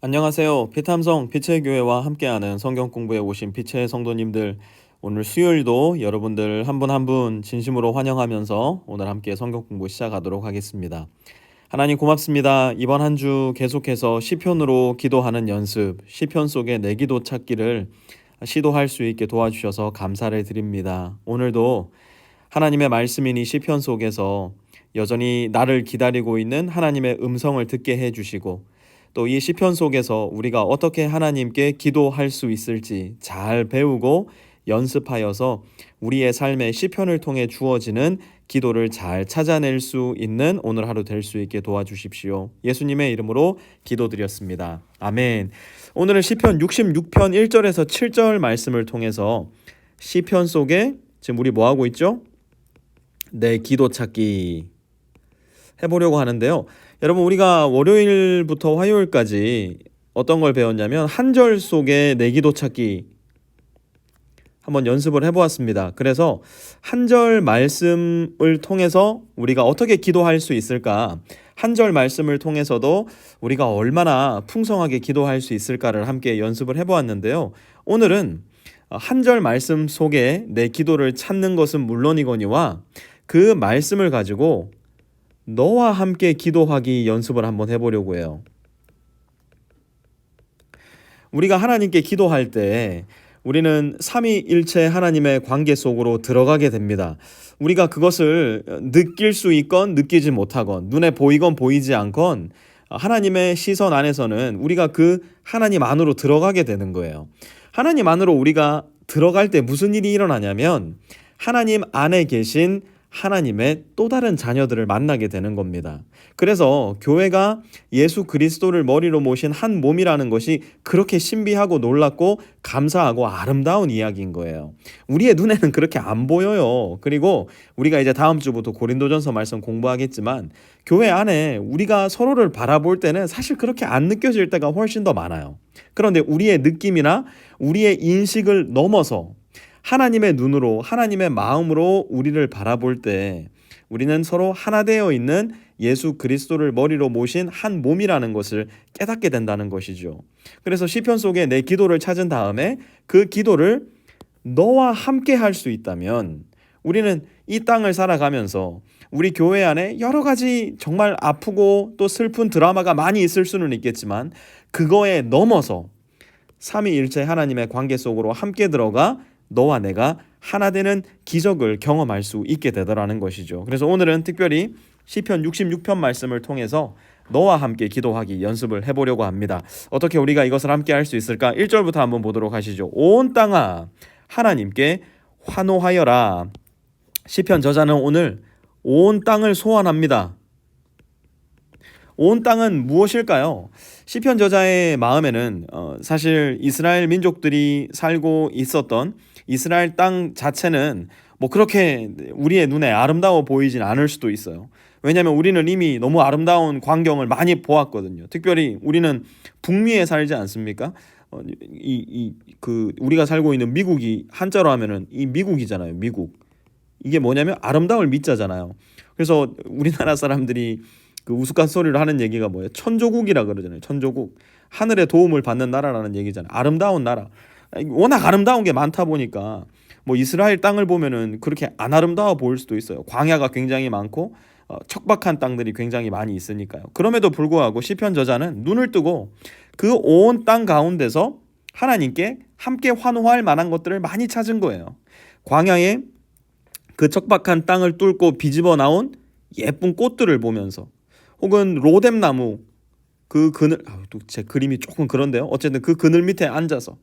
안녕하세요. 피탐성 빛의 교회와 함께하는 성경 공부에 오신 빛의 성도님들, 오늘 수요일도 여러분들 한 분 한 분 진심으로 환영하면서 오늘 함께 성경 공부 시작하도록 하겠습니다. 하나님 고맙습니다. 이번 한 주 계속해서 시편으로 기도하는 연습, 시편 속의 내 기도 찾기를 시도할 수 있게 도와주셔서 감사를 드립니다. 오늘도 하나님의 말씀인 이 시편 속에서 여전히 나를 기다리고 있는 하나님의 음성을 듣게 해주시고, 또 이 시편 속에서 우리가 어떻게 하나님께 기도할 수 있을지 잘 배우고 연습하여서 우리의 삶의 시편을 통해 주어지는 기도를 잘 찾아낼 수 있는 오늘 하루 될 수 있게 도와주십시오. 예수님의 이름으로 기도드렸습니다. 아멘. 오늘은 시편 66편 1절에서 7절 말씀을 통해서 시편 속에 지금 우리 뭐 하고 있죠? 내 기도 찾기 해보려고 하는데요. 여러분, 우리가 월요일부터 화요일까지 어떤 걸 배웠냐면 한 절 속에 내 기도 찾기 한번 연습을 해보았습니다. 그래서 한 절 말씀을 통해서 우리가 어떻게 기도할 수 있을까, 한 절 말씀을 통해서도 우리가 얼마나 풍성하게 기도할 수 있을까를 함께 연습을 해보았는데요. 오늘은 한 절 말씀 속에 내 기도를 찾는 것은 물론이거니와 그 말씀을 가지고 너와 함께 기도하기 연습을 한번 해보려고 해요. 우리가 하나님께 기도할 때 우리는 삼위일체 하나님의 관계 속으로 들어가게 됩니다. 우리가 그것을 느낄 수 있건 느끼지 못하건, 눈에 보이건 보이지 않건 하나님의 시선 안에서는 우리가 그 하나님 안으로 들어가게 되는 거예요. 하나님 안으로 우리가 들어갈 때 무슨 일이 일어나냐면 하나님 안에 계신 하나님의 또 다른 자녀들을 만나게 되는 겁니다. 그래서 교회가 예수 그리스도를 머리로 모신 한 몸이라는 것이 그렇게 신비하고 놀랍고 감사하고 아름다운 이야기인 거예요. 우리의 눈에는 그렇게 안 보여요. 그리고 우리가 이제 다음 주부터 고린도전서 말씀 공부하겠지만 교회 안에 우리가 서로를 바라볼 때는 사실 그렇게 안 느껴질 때가 훨씬 더 많아요. 그런데 우리의 느낌이나 우리의 인식을 넘어서 하나님의 눈으로, 하나님의 마음으로 우리를 바라볼 때 우리는 서로 하나 되어 있는 예수 그리스도를 머리로 모신 한 몸이라는 것을 깨닫게 된다는 것이죠. 그래서 시편 속에 내 기도를 찾은 다음에 그 기도를 너와 함께 할 수 있다면 우리는 이 땅을 살아가면서 우리 교회 안에 여러 가지 정말 아프고 또 슬픈 드라마가 많이 있을 수는 있겠지만 그거에 넘어서 삼위일체 하나님의 관계 속으로 함께 들어가 너와 내가 하나 되는 기적을 경험할 수 있게 되더라는 것이죠. 그래서 오늘은 특별히 시편 66편 말씀을 통해서 너와 함께 기도하기 연습을 해보려고 합니다. 어떻게 우리가 이것을 함께 할 수 있을까? 1절부터 한번 보도록 하시죠. 온 땅아 하나님께 환호하여라. 시편 저자는 오늘 온 땅을 소환합니다. 온 땅은 무엇일까요? 시편 저자의 마음에는 사실 이스라엘 민족들이 살고 있었던 이스라엘 땅 자체는 뭐 그렇게 우리의 눈에 아름다워 보이진 않을 수도 있어요. 왜냐하면 우리는 이미 너무 아름다운 광경을 많이 보았거든요. 특별히 우리는 북미에 살지 않습니까? 우리가 살고 있는 미국이 한자로 하면은 이 미국이잖아요. 미국. 이게 뭐냐면 아름다울 미자잖아요. 그래서 우리나라 사람들이 그 우스갯소리로 하는 얘기가 뭐예요? 천조국이라 그러잖아요. 천조국. 하늘의 도움을 받는 나라라는 얘기잖아요. 아름다운 나라. 워낙 아름다운 게 많다 보니까 뭐 이스라엘 땅을 보면은 그렇게 안 아름다워 보일 수도 있어요. 광야가 굉장히 많고 척박한 땅들이 굉장히 많이 있으니까요. 그럼에도 불구하고 시편 저자는 눈을 뜨고 그 온 땅 가운데서 하나님께 함께 환호할 만한 것들을 많이 찾은 거예요. 광야에 그 척박한 땅을 뚫고 비집어 나온 예쁜 꽃들을 보면서, 혹은 로뎀나무 그 그늘, 제 그림이 조금 그런데요. 어쨌든 그 그늘 밑에 앉아서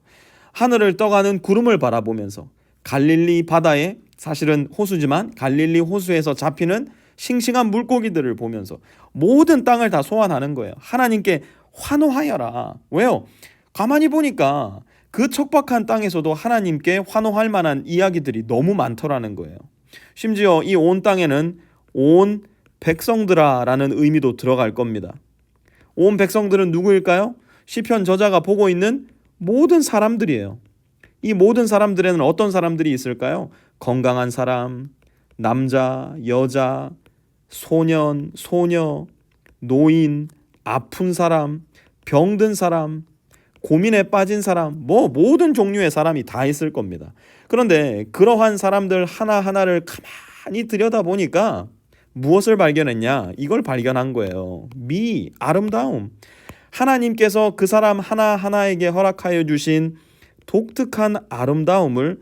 하늘을 떠가는 구름을 바라보면서, 갈릴리 바다에, 사실은 호수지만 갈릴리 호수에서 잡히는 싱싱한 물고기들을 보면서 모든 땅을 다 소환하는 거예요. 하나님께 환호하여라. 왜요? 가만히 보니까 그 척박한 땅에서도 하나님께 환호할 만한 이야기들이 너무 많더라는 거예요. 심지어 이 온 땅에는 온 백성들아라는 의미도 들어갈 겁니다. 온 백성들은 누구일까요? 시편 저자가 보고 있는 모든 사람들이에요. 이 모든 사람들에는 어떤 사람들이 있을까요? 건강한 사람, 남자, 여자, 소년, 소녀, 노인, 아픈 사람, 병든 사람, 고민에 빠진 사람, 모든 종류의 사람이 다 있을 겁니다. 그런데 그러한 사람들 하나하나를 가만히 들여다보니까 무엇을 발견했냐? 이걸 발견한 거예요. 아름다움. 하나님께서 그 사람 하나하나에게 허락하여 주신 독특한 아름다움을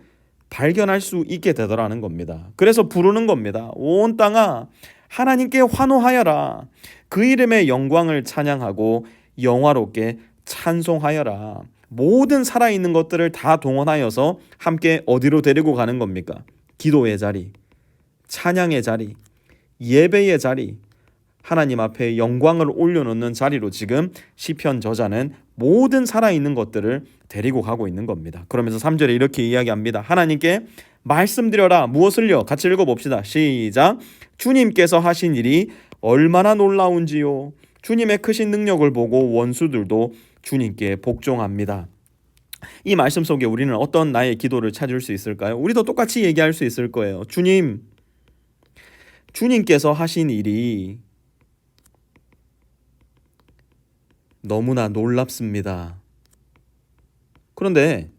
발견할 수 있게 되더라는 겁니다. 그래서 부르는 겁니다. 온 땅아 하나님께 환호하여라. 그 이름의 영광을 찬양하고 영화롭게 찬송하여라. 모든 살아있는 것들을 다 동원하여서 함께 어디로 데리고 가는 겁니까? 기도의 자리, 찬양의 자리, 예배의 자리, 하나님 앞에 영광을 올려놓는 자리로 지금 시편 저자는 모든 살아있는 것들을 데리고 가고 있는 겁니다. 그러면서 3절에 이렇게 이야기합니다. 하나님께 말씀드려라. 무엇을요? 같이 읽어봅시다. 시작. 주님께서 하신 일이 얼마나 놀라운지요. 주님의 크신 능력을 보고 원수들도 주님께 복종합니다. 이 말씀 속에 우리는 어떤 나의 기도를 찾을 수 있을까요? 우리도 똑같이 얘기할 수 있을 거예요. 주님께서 하신 일이 너무나 놀랍습니다. 그런데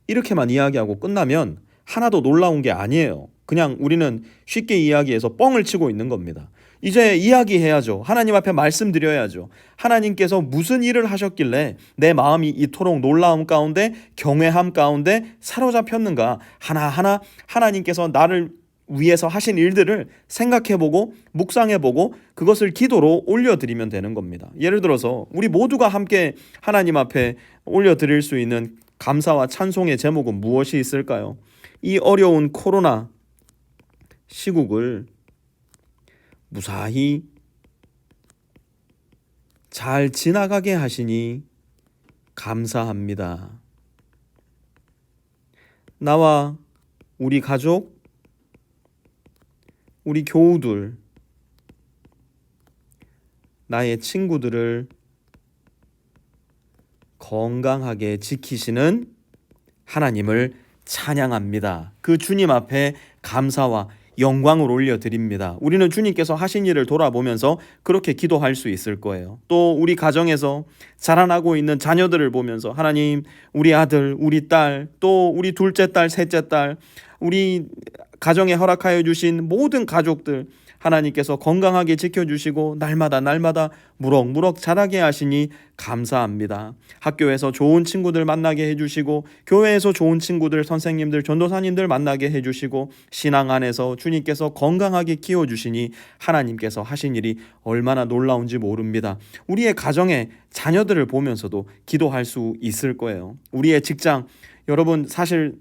이렇게만 이야기하고 끝나면 하나도 놀라운 게 아니에요. 그냥 우리는 쉽게 이야기해서 뻥을 치고 있는 겁니다. 이제 이야기해야죠. 하나님 앞에 말씀드려야죠. 하나님께서 무슨 일을 하셨길래 내 마음이 이토록 놀라움 가운데 경외함 가운데 사로잡혔는가. 하나하나 하나님께서 나를 위해서 하신 일들을 생각해보고 묵상해보고 그것을 기도로 올려드리면 되는 겁니다. 예를 들어서 우리 모두가 함께 하나님 앞에 올려드릴 수 있는 감사와 찬송의 제목은 무엇이 있을까요? 이 어려운 코로나 시국을 무사히 잘 지나가게 하시니 감사합니다. 나와 우리 가족, 우리 교우들, 나의 친구들을 건강하게 지키시는 하나님을 찬양합니다. 그 주님 앞에 감사와 영광을 올려드립니다. 우리는 주님께서 하신 일을 돌아보면서 그렇게 기도할 수 있을 거예요. 또 우리 가정에서 자라나고 있는 자녀들을 보면서 하나님, 우리 아들, 우리 딸, 또 우리 둘째 딸, 셋째 딸, 우리 가정에 허락하여 주신 모든 가족들 하나님께서 건강하게 지켜주시고 날마다 무럭무럭 자라게 하시니 감사합니다. 학교에서 좋은 친구들 만나게 해주시고 교회에서 좋은 친구들, 선생님들, 전도사님들 만나게 해주시고 신앙 안에서 주님께서 건강하게 키워주시니 하나님께서 하신 일이 얼마나 놀라운지 모릅니다. 우리의 가정의 자녀들을 보면서도 기도할 수 있을 거예요. 우리의 직장, 여러분 사실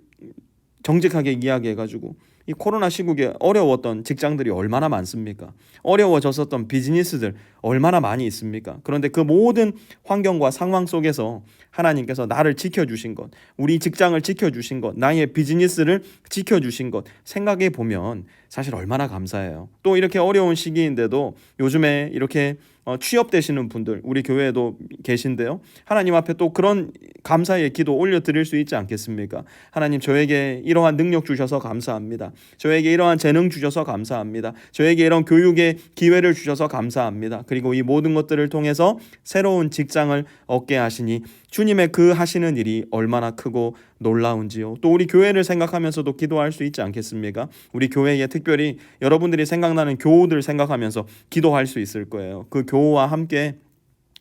정직하게 이야기해가지고 이 코로나 시국에 어려웠던 직장들이 얼마나 많습니까? 어려워졌었던 비즈니스들 얼마나 많이 있습니까? 그런데 그 모든 환경과 상황 속에서 하나님께서 나를 지켜주신 것, 우리 직장을 지켜주신 것, 나의 비즈니스를 지켜주신 것 생각해 보면 사실 얼마나 감사해요. 또 이렇게 어려운 시기인데도 요즘에 이렇게 취업되시는 분들 우리 교회에도 계신데요. 하나님 앞에 또 그런 감사의 기도 올려드릴 수 있지 않겠습니까? 하나님, 저에게 이러한 능력 주셔서 감사합니다. 저에게 이러한 재능 주셔서 감사합니다. 저에게 이런 교육의 기회를 주셔서 감사합니다. 그리고 이 모든 것들을 통해서 새로운 직장을 얻게 하시니 주님의 그 하시는 일이 얼마나 크고 놀라운지요. 또 우리 교회를 생각하면서도 기도할 수 있지 않겠습니까? 우리 교회에 특별히 여러분들이 생각나는 교우들 생각하면서 기도할 수 있을 거예요. 그 교우와 함께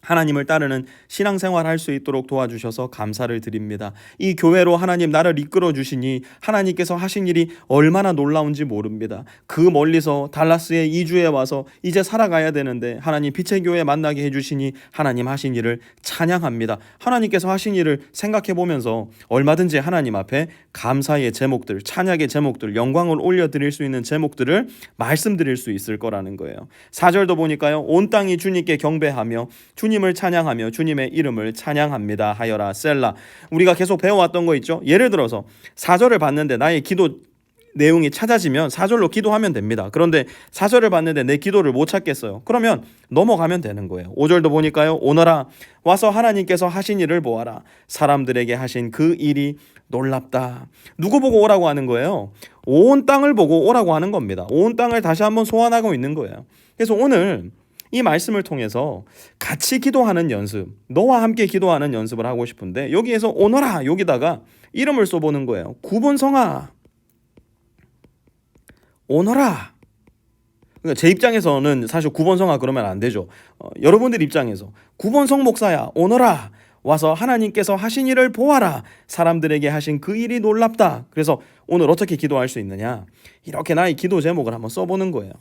하나님을 따르는 신앙생활 할 수 있도록 도와주셔서 감사를 드립니다. 이 교회로 하나님 나를 이끌어 주시니 하나님께서 하신 일이 얼마나 놀라운지 모릅니다. 그 멀리서 달라스에 이주해 와서 이제 살아가야 되는데 하나님 빛의 교회 만나게 해주시니 하나님 하신 일을 찬양합니다. 하나님께서 하신 일을 생각해 보면서 얼마든지 하나님 앞에 감사의 제목들, 찬양의 제목들, 영광을 올려드릴 수 있는 제목들을 말씀드릴 수 있을 거라는 거예요. 4절도 보니까요, 온 땅이 주님께 경배하며 주님을 찬양하며 주님의 이름을 찬양합니다 하여라 셀라. 우리가 계속 배워왔던 거 있죠. 예를 들어서 4절을 봤는데 나의 기도 내용이 찾아지면 4절로 기도하면 됩니다. 그런데 4절을 봤는데 내 기도를 못 찾겠어요. 그러면 넘어가면 되는 거예요. 5절도 보니까요, 오너라 와서 하나님께서 하신 일을 보아라. 사람들에게 하신 그 일이 놀랍다. 누구 보고 오라고 하는 거예요? 온 땅을 보고 오라고 하는 겁니다. 온 땅을 다시 한번 소환하고 있는 거예요. 그래서 오늘 이 말씀을 통해서 같이 기도하는 연습, 너와 함께 기도하는 연습을 하고 싶은데 여기에서 오너라 여기다가 이름을 써보는 거예요. 구본성아, 오너라. 그러니까 제 입장에서는 사실 구본성아 그러면 안 되죠. 여러분들 입장에서 구본성 목사야, 오너라. 와서 하나님께서 하신 일을 보아라. 사람들에게 하신 그 일이 놀랍다. 그래서 오늘 어떻게 기도할 수 있느냐? 이렇게 나의 기도 제목을 한번 써보는 거예요.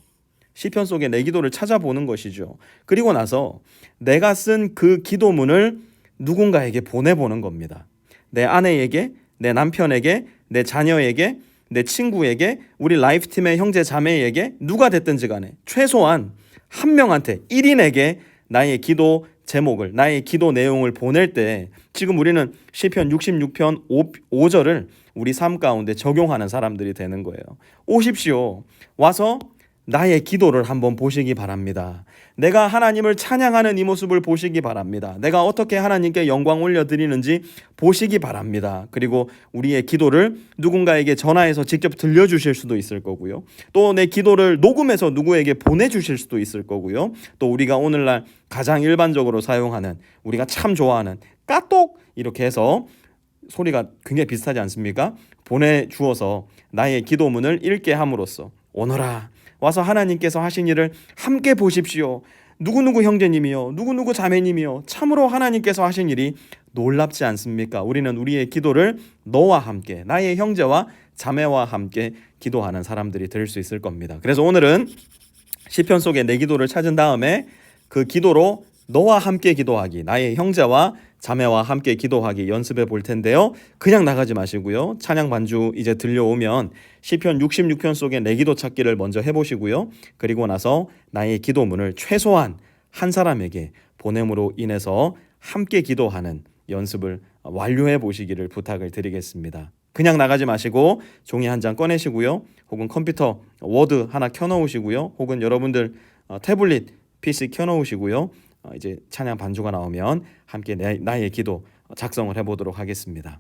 시편 속에 내 기도를 찾아보는 것이죠. 그리고 나서 내가 쓴 그 기도문을 누군가에게 보내보는 겁니다. 내 아내에게, 내 남편에게, 내 자녀에게, 내 친구에게, 우리 라이프팀의 형제 자매에게, 누가 됐든지 간에 최소한 한 명한테, 1인에게 나의 기도 제목을, 나의 기도 내용을 보낼 때 지금 우리는 시편 66편 5절을 우리 삶 가운데 적용하는 사람들이 되는 거예요. 오십시오. 와서 나의 기도를 한번 보시기 바랍니다. 내가 하나님을 찬양하는 이 모습을 보시기 바랍니다. 내가 어떻게 하나님께 영광 올려드리는지 보시기 바랍니다. 그리고 우리의 기도를 누군가에게 전화해서 직접 들려주실 수도 있을 거고요. 또 내 기도를 녹음해서 누구에게 보내주실 수도 있을 거고요. 또 우리가 오늘날 가장 일반적으로 사용하는, 우리가 참 좋아하는 까똑 이렇게 해서 소리가 굉장히 비슷하지 않습니까? 보내주어서 나의 기도문을 읽게 함으로써 오너라 와서 하나님께서 하신 일을 함께 보십시오. 누구누구 형제님이요, 누구누구 자매님이요, 참으로 하나님께서 하신 일이 놀랍지 않습니까? 우리는 우리의 기도를 너와 함께, 나의 형제와 자매와 함께 기도하는 사람들이 될 수 있을 겁니다. 그래서 오늘은 시편 속에 내 기도를 찾은 다음에 그 기도로 너와 함께 기도하기, 나의 형제와 자매와 함께 기도하기 연습해 볼 텐데요. 그냥 나가지 마시고요. 찬양 반주 이제 들려오면 시편 66편 속에 내 기도 찾기를 먼저 해보시고요. 그리고 나서 나의 기도문을 최소한 한 사람에게 보냄으로 인해서 함께 기도하는 연습을 완료해 보시기를 부탁을 드리겠습니다. 그냥 나가지 마시고 종이 한 장 꺼내시고요. 혹은 컴퓨터 워드 하나 켜놓으시고요. 혹은 여러분들 태블릿 PC 켜놓으시고요. 이제 찬양 반주가 나오면 함께 나의 기도 작성을 해보도록 하겠습니다.